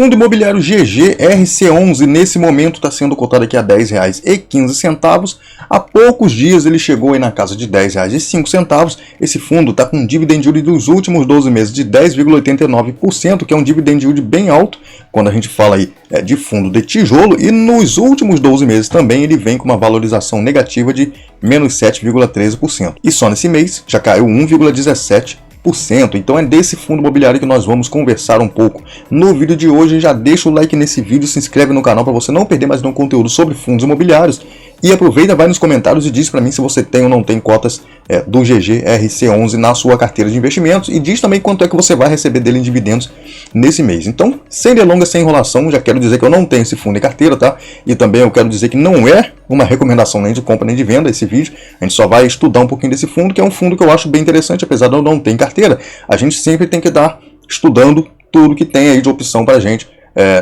fundo imobiliário GGRC11 nesse momento está sendo cotado aqui a R$ 10,15. Há poucos dias ele chegou aí na casa de R$ 10,05. Esse fundo está com um dividend yield dos últimos 12 meses de 10,89%, que é um dividend yield bem alto quando a gente fala aí de fundo de tijolo, e nos últimos 12 meses também ele vem com uma valorização negativa de menos 7,13%. E só nesse mês já caiu 1,17%. Então é desse fundo imobiliário que nós vamos conversar um pouco no vídeo de hoje. Já deixa o like nesse vídeo, se inscreve no canal para você não perder mais nenhum conteúdo sobre fundos imobiliários. E aproveita, vai nos comentários e diz para mim se você tem ou não tem cotas do GGRC11 na sua carteira de investimentos. E diz também quanto é que você vai receber dele em dividendos nesse mês. Então, sem delongas, sem enrolação, já quero dizer que eu não tenho esse fundo em carteira, tá? E também eu quero dizer que não é uma recomendação nem de compra nem de venda esse vídeo. A gente só vai estudar um pouquinho desse fundo, que é um fundo que eu acho bem interessante, apesar de eu não ter em carteira. A gente sempre tem que estar estudando tudo que tem aí de opção para a gente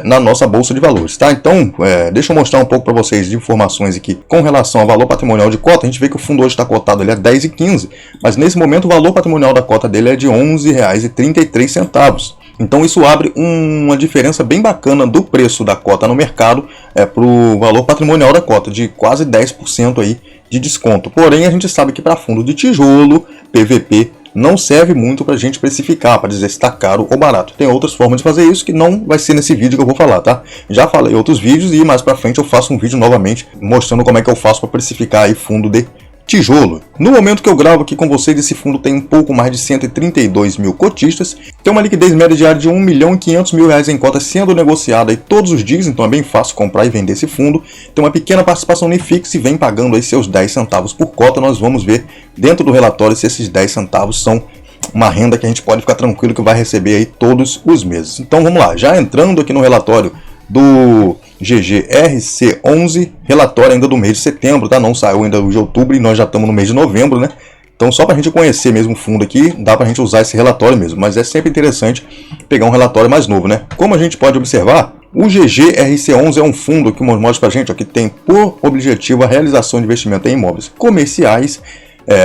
na nossa bolsa de valores, tá? Então, deixa eu mostrar um pouco para vocês de informações aqui com relação ao valor patrimonial de cota. A gente vê que o fundo hoje está cotado ali a R$ 10,15, mas nesse momento o valor patrimonial da cota dele é de R$ 11,33. Então isso abre uma diferença bem bacana do preço da cota no mercado para o valor patrimonial da cota, de quase 10% aí de desconto. Porém, a gente sabe que para fundo de tijolo, PVP, não serve muito para a gente precificar, para dizer se está caro ou barato. Tem outras formas de fazer isso que não vai ser nesse vídeo que eu vou falar, tá? Já falei em outros vídeos e mais para frente eu faço um vídeo novamente mostrando como é que eu faço para precificar aí fundo de tijolo. No momento que eu gravo aqui com vocês, esse fundo tem um pouco mais de 132 mil cotistas, tem uma liquidez média diária de R$ 1.500.000 em cotas sendo negociada aí todos os dias, então é bem fácil comprar e vender esse fundo. Tem uma pequena participação no IFIX e vem pagando aí seus 10 centavos por cota. Nós vamos ver dentro do relatório se esses 10 centavos são uma renda que a gente pode ficar tranquilo que vai receber aí todos os meses. Então vamos lá, já entrando aqui no relatório do GGRC11, relatório ainda do mês de setembro, tá? Não saiu ainda o de outubro e nós já estamos no mês de novembro, né? Então só para a gente conhecer mesmo o fundo aqui, dá para a gente usar esse relatório mesmo, mas é sempre interessante pegar um relatório mais novo, né? Como a gente pode observar, o GGRC11 é um fundo que mostra para a gente que tem por objetivo a realização de investimento em imóveis comerciais,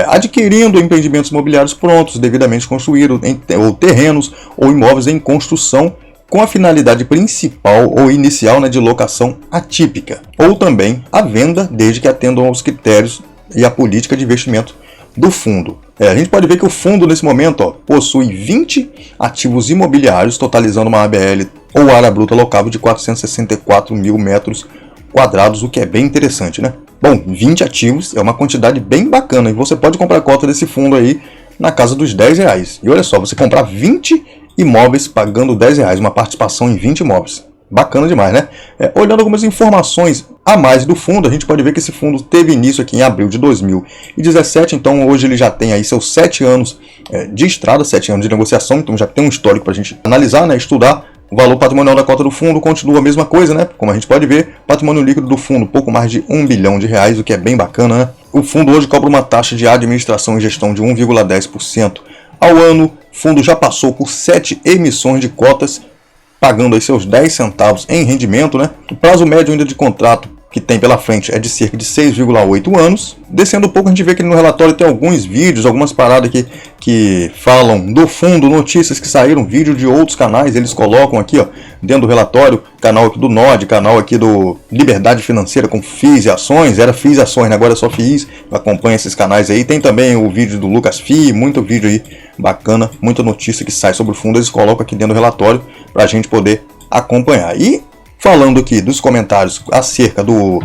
adquirindo empreendimentos imobiliários prontos, devidamente construídos, ou terrenos ou imóveis em construção, com a finalidade principal ou inicial de locação atípica, ou também a venda, desde que atendam aos critérios e a política de investimento do fundo. A gente pode ver que o fundo nesse momento possui 20 ativos imobiliários, totalizando uma ABL ou área bruta locável de 464 mil metros quadrados, o que é bem interessante, né? Bom, 20 ativos é uma quantidade bem bacana e você pode comprar a cota desse fundo aí na casa dos R$10. E olha só, você comprar 20 imóveis pagando R$10, uma participação em 20 imóveis. Bacana demais, né? Olhando algumas informações a mais do fundo, a gente pode ver que esse fundo teve início aqui em abril de 2017, então hoje ele já tem aí seus 7 anos de estrada, 7 anos de negociação, então já tem um histórico para a gente analisar, né, estudar. O valor patrimonial da cota do fundo continua a mesma coisa, né? Como a gente pode ver, patrimônio líquido do fundo pouco mais de R$1 bilhão, o que é bem bacana, né? O fundo hoje cobra uma taxa de administração e gestão de 1,10% ao ano. O fundo já passou por 7 emissões de cotas, pagando aí seus 10 centavos em rendimento, né? O prazo médio ainda de contrato que tem pela frente é de cerca de 6,8 anos. Descendo um pouco, a gente vê que no relatório tem alguns vídeos, algumas paradas aqui que falam do fundo, notícias que saíram, vídeo de outros canais, eles colocam aqui, dentro do relatório, canal aqui do Nod, canal aqui do Liberdade Financeira com FIIs e Ações, era FIIs e Ações, né? Agora é só FIIs, acompanha esses canais aí. Tem também o vídeo do Lucas FII, muito vídeo aí bacana, muita notícia que sai sobre o fundo, eles colocam aqui dentro do relatório para a gente poder acompanhar. E falando aqui dos comentários acerca do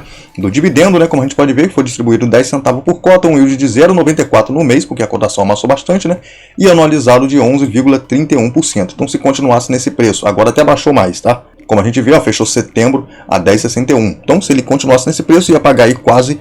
dividendo, né, como a gente pode ver, que foi distribuído 10 centavos por cota, um yield de 0,94 no mês, porque a cotação amassou bastante, né, e anualizado de 11,31%. Então se continuasse nesse preço, agora até baixou mais, tá? Como a gente vê, fechou setembro a 10,61. Então se ele continuasse nesse preço, ia pagar aí quase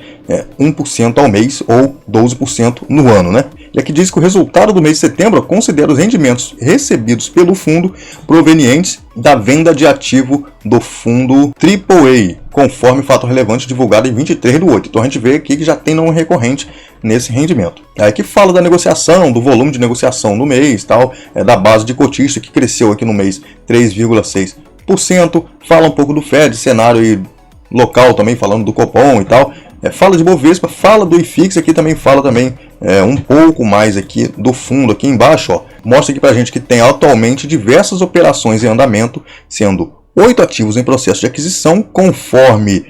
1% ao mês ou 12% no ano, né? E aqui diz que o resultado do mês de setembro considera os rendimentos recebidos pelo fundo provenientes da venda de ativo do fundo AAA, conforme fato relevante divulgado em 23/8. Então a gente vê aqui que já tem não recorrente nesse rendimento. Aqui fala da negociação, do volume de negociação no mês, tal, da base de cotista que cresceu aqui no mês 3,6%. Fala um pouco do Fed, cenário e local também, falando do Copom e tal. Fala de Bovespa, fala do IFIX, aqui também fala também um pouco mais aqui do fundo. Aqui embaixo, mostra aqui pra gente que tem atualmente diversas operações em andamento, sendo 8 ativos em processo de aquisição, conforme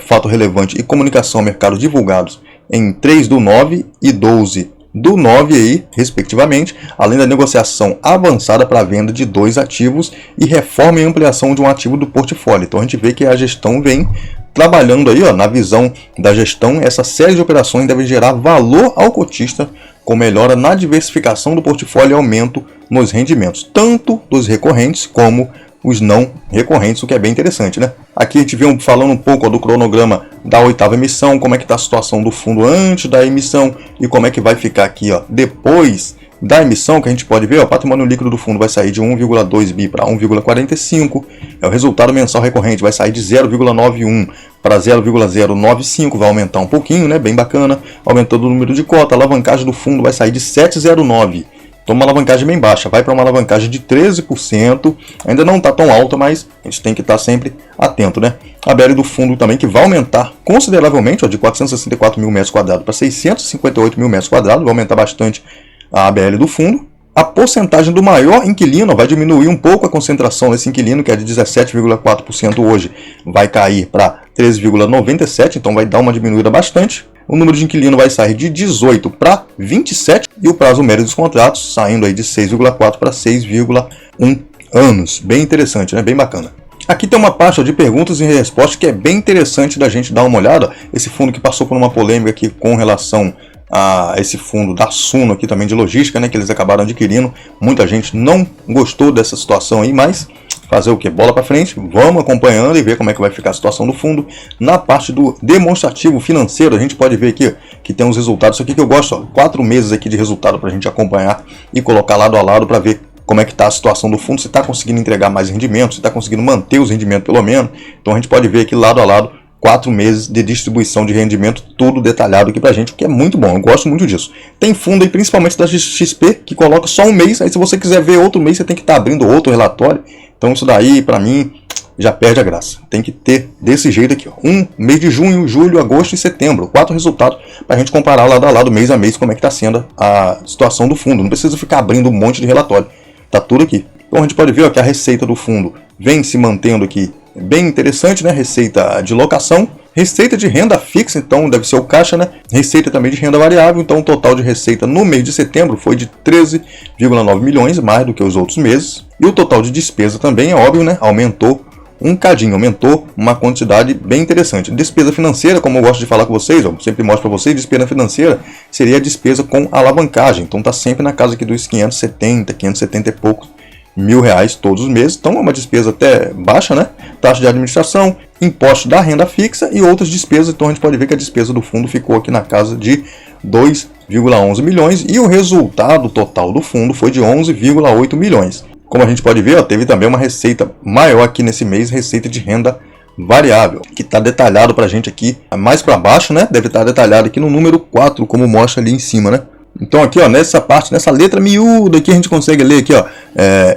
fato relevante e comunicação ao mercado divulgados em 3/9 e 12/9 aí, respectivamente, além da negociação avançada para a venda de 2 ativos e reforma e ampliação de um ativo do portfólio. Então a gente vê que a gestão vem trabalhando aí, na visão da gestão, essa série de operações deve gerar valor ao cotista, com melhora na diversificação do portfólio e aumento nos rendimentos, tanto dos recorrentes como os não recorrentes, o que é bem interessante, né? Aqui a gente vem falando um pouco do cronograma da 8ª emissão, como é que está a situação do fundo antes da emissão e como é que vai ficar aqui, depois da emissão, que a gente pode ver, o patrimônio líquido do fundo vai sair de 1,2 bi para 1,45, o resultado mensal recorrente vai sair de 0,91 para 0,095, vai aumentar um pouquinho, né? Bem bacana, aumentando o número de cota, a alavancagem do fundo vai sair de 7,09. Então uma alavancagem bem baixa, vai para uma alavancagem de 13%, ainda não está tão alta, mas a gente tem que estar sempre atento, né? A BL do fundo também, que vai aumentar consideravelmente, de 464 mil metros quadrados para 658 mil metros quadrados, vai aumentar bastante a ABL do fundo. A porcentagem do maior inquilino vai diminuir um pouco a concentração desse inquilino, que é de 17,4% hoje, vai cair para 13,97%, então vai dar uma diminuída bastante. O número de inquilino vai sair de 18 para 27 e o prazo médio dos contratos saindo aí de 6,4 para 6,1 anos. Bem interessante, né? Bem bacana. Aqui tem uma parte de perguntas e respostas que é bem interessante da gente dar uma olhada. Esse fundo que passou por uma polêmica aqui com relação a esse fundo da Suno aqui também de logística, né, que eles acabaram adquirindo. Muita gente não gostou dessa situação aí, mas fazer o que? Bola para frente, vamos acompanhando e ver como é que vai ficar a situação do fundo. Na parte do demonstrativo financeiro, a gente pode ver aqui que tem os resultados. Isso aqui que eu gosto, 4 meses aqui de resultado para a gente acompanhar e colocar lado a lado para ver como é que está a situação do fundo, se está conseguindo entregar mais rendimentos, se está conseguindo manter os rendimentos pelo menos. Então a gente pode ver aqui lado a lado 4 meses de distribuição de rendimento, tudo detalhado aqui pra gente, o que é muito bom, eu gosto muito disso. Tem fundo aí, principalmente da XP, que coloca só um mês, aí se você quiser ver outro mês, você tem que estar abrindo outro relatório. Então isso daí, pra mim, já perde a graça. Tem que ter desse jeito aqui, um mês de junho, julho, agosto e setembro, 4 resultados, pra gente comparar lado a lado, mês a mês, como é que tá sendo a situação do fundo. Não precisa ficar abrindo um monte de relatório, tá tudo aqui. Então a gente pode ver que a receita do fundo vem se mantendo aqui bem interessante, né? Receita de locação, receita de renda fixa, então deve ser o caixa, né? Receita também de renda variável, então o total de receita no mês de setembro foi de 13,9 milhões, mais do que os outros meses. E o total de despesa também, é óbvio, né? Aumentou um cadinho, aumentou uma quantidade bem interessante. Despesa financeira, como eu gosto de falar com vocês, eu sempre mostro para vocês, despesa financeira seria a despesa com alavancagem, então tá sempre na casa aqui dos 570 e poucos mil reais todos os meses, então é uma despesa até baixa, né? Taxa de administração, imposto da renda fixa e outras despesas, então a gente pode ver que a despesa do fundo ficou aqui na casa de 2,11 milhões e o resultado total do fundo foi de 11,8 milhões. Como a gente pode ver, teve também uma receita maior aqui nesse mês, receita de renda variável, que está detalhado para a gente aqui mais para baixo, né? Deve estar detalhado aqui no número 4, como mostra ali em cima, né? Então aqui, nessa parte, nessa letra miúda aqui a gente consegue ler aqui,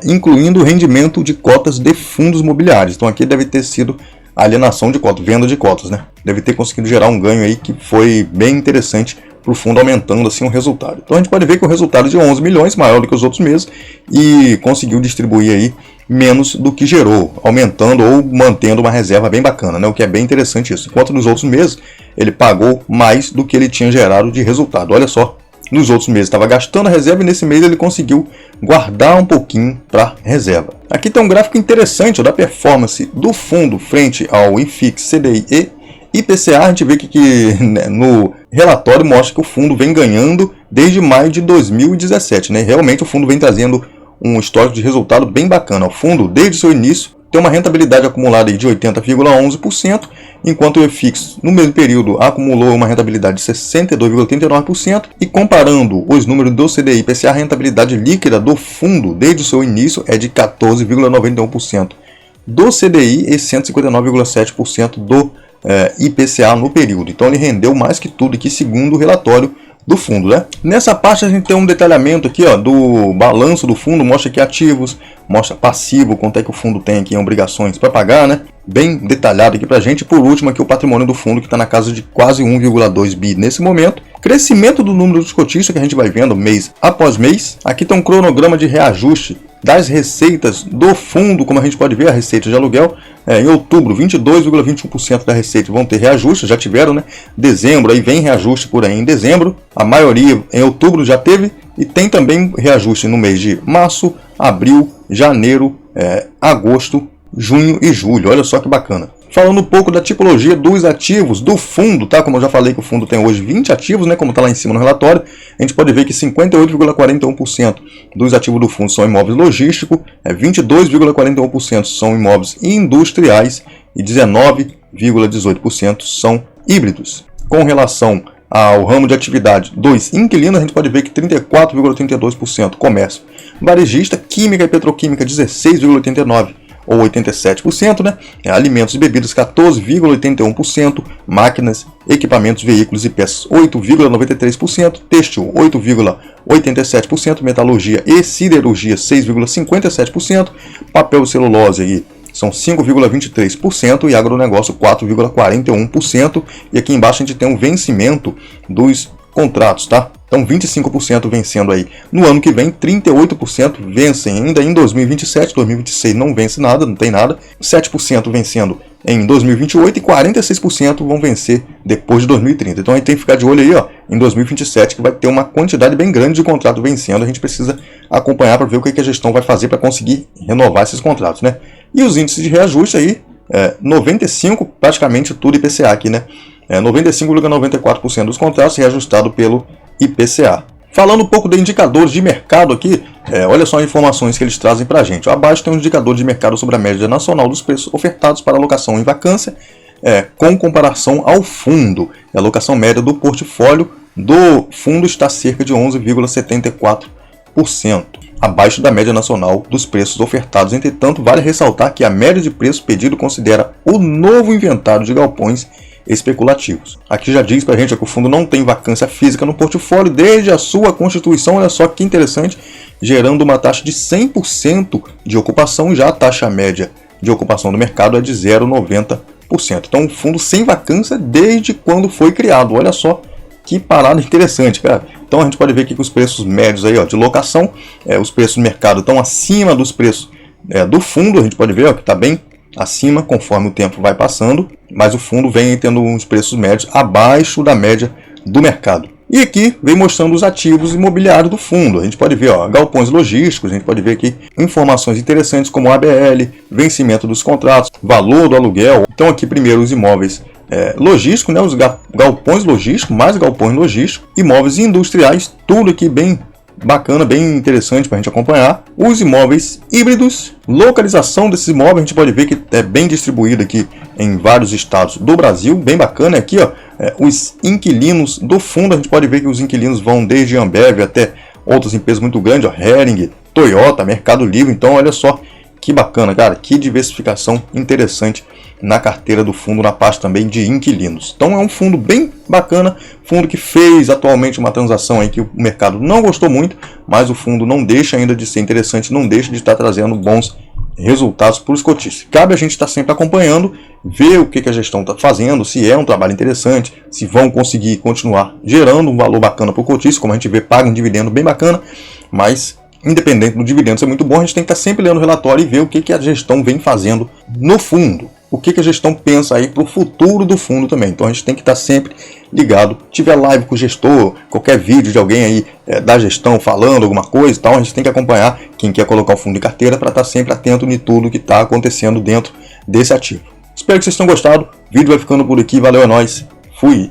incluindo o rendimento de cotas de fundos imobiliários. Então aqui deve ter sido alienação de cotas, venda de cotas, né? Deve ter conseguido gerar um ganho aí que foi bem interessante para o fundo, aumentando assim o resultado. Então a gente pode ver que o resultado de 11 milhões, maior do que os outros meses, e conseguiu distribuir aí menos do que gerou, aumentando ou mantendo uma reserva bem bacana, né? O que é bem interessante isso. Enquanto nos outros meses ele pagou mais do que ele tinha gerado de resultado. Olha só. Nos outros meses estava gastando a reserva e nesse mês ele conseguiu guardar um pouquinho para reserva. Aqui tem um gráfico interessante da performance do fundo frente ao IFIX, CDI e IPCA. A gente vê que no relatório mostra que o fundo vem ganhando desde maio de 2017. Né? Realmente o fundo vem trazendo um histórico de resultado bem bacana. O fundo, desde o seu início, tem uma rentabilidade acumulada de 80,11%, enquanto o IFIX, no mesmo período, acumulou uma rentabilidade de 62,39%, e comparando os números do CDI e IPCA, a rentabilidade líquida do fundo, desde o seu início, é de 14,91% do CDI e 159,7% do IPCA no período. Então ele rendeu mais que tudo aqui, segundo o relatório do fundo, né? Nessa parte a gente tem um detalhamento aqui, do balanço do fundo, mostra aqui ativos, mostra passivo, quanto é que o fundo tem aqui em obrigações para pagar, né? Bem detalhado aqui pra gente. Por último aqui o patrimônio do fundo, que está na casa de quase 1,2 bi nesse momento. Crescimento do número dos cotistas que a gente vai vendo mês após mês. Aqui tem um cronograma de reajuste das receitas do fundo, como a gente pode ver, a receita de aluguel, em outubro, 22,21% da receita vão ter reajuste, já tiveram, né? Dezembro, aí vem reajuste por aí em dezembro, a maioria em outubro já teve, e tem também reajuste no mês de março, abril, janeiro, agosto, junho e julho. Olha só que bacana. Falando um pouco da tipologia dos ativos do fundo, tá? Como eu já falei que o fundo tem hoje 20 ativos, né? Como está lá em cima no relatório, a gente pode ver que 58,41% dos ativos do fundo são imóveis logísticos, 22,41% são imóveis industriais e 19,18% são híbridos. Com relação ao ramo de atividade dos inquilinos, a gente pode ver que 34,32% comércio varejista, química e petroquímica 16,89%. Ou 87%, né? Alimentos e bebidas 14,81%, máquinas, equipamentos, veículos e peças 8,93%, têxtil 8,87%, metalurgia e siderurgia 6,57%, papel e celulose aí são 5,23% e agronegócio 4,41%. E aqui embaixo a gente tem um vencimento dos contratos, tá? Então 25% vencendo aí no ano que vem, 38% vencem ainda em 2027, 2026 não vence nada, não tem nada, 7% vencendo em 2028 e 46% vão vencer depois de 2030. Então a gente tem que ficar de olho aí, ó, em 2027, que vai ter uma quantidade bem grande de contrato vencendo, a gente precisa acompanhar para ver o que a gestão vai fazer para conseguir renovar esses contratos, né? E os índices de reajuste aí, 95, praticamente tudo IPCA aqui, né? 95,94% dos contratos reajustado pelo IPCA. Falando um pouco de indicadores de mercado aqui, olha só as informações que eles trazem para a gente. Abaixo tem um indicador de mercado sobre a média nacional dos preços ofertados para alocação em vacância, com comparação ao fundo. A alocação média do portfólio do fundo está cerca de 11,74%, abaixo da média nacional dos preços ofertados. Entretanto, vale ressaltar que a média de preço pedido considera o novo inventário de galpões especulativos. Aqui já diz pra gente que o fundo não tem vacância física no portfólio desde a sua constituição. Olha só que interessante, gerando uma taxa de 100% de ocupação, já a taxa média de ocupação do mercado é de 0,90%. Então, um fundo sem vacância desde quando foi criado. Olha só que parada interessante, cara. Então a gente pode ver aqui que os preços médios aí, ó, de locação, os preços do mercado estão acima dos preços do fundo. A gente pode ver, ó, que está bem acima conforme o tempo vai passando, mas o fundo vem tendo uns preços médios abaixo da média do mercado. E aqui vem mostrando os ativos imobiliários do fundo. A gente pode ver, ó, galpões logísticos, a gente pode ver aqui informações interessantes como ABL, vencimento dos contratos, valor do aluguel. Então aqui primeiro os imóveis logísticos, né, os galpões logísticos, mais galpões logísticos, imóveis industriais, tudo aqui bem bacana, bem interessante para a gente acompanhar. Os imóveis híbridos, localização desses imóveis, a gente pode ver que é bem distribuído aqui em vários estados do Brasil, bem bacana. Aqui, ó, os inquilinos do fundo, a gente pode ver que os inquilinos vão desde Ambev até outras empresas muito grandes, ó, Hering, Toyota, Mercado Livre. Então olha só que bacana, cara, que diversificação interessante na carteira do fundo, na parte também de inquilinos. Então é um fundo bem bacana, fundo que fez atualmente uma transação aí que o mercado não gostou muito, mas o fundo não deixa ainda de ser interessante, não deixa de estar trazendo bons resultados para os cotistas. Cabe a gente estar sempre acompanhando, ver o que a gestão está fazendo, se é um trabalho interessante, se vão conseguir continuar gerando um valor bacana para o cotista. Como a gente vê, paga um dividendo bem bacana, mas independente do dividendo ser muito bom, a gente tem que estar sempre lendo o relatório e ver o que a gestão vem fazendo no fundo. O que a gestão pensa aí para o futuro do fundo também. Então a gente tem que estar sempre ligado. Tiver live com o gestor, qualquer vídeo de alguém aí da gestão falando alguma coisa e tal, a gente tem que acompanhar quem quer colocar o fundo em carteira para estar sempre atento em tudo que está acontecendo dentro desse ativo. Espero que vocês tenham gostado. O vídeo vai ficando por aqui. Valeu, é nóis. Fui!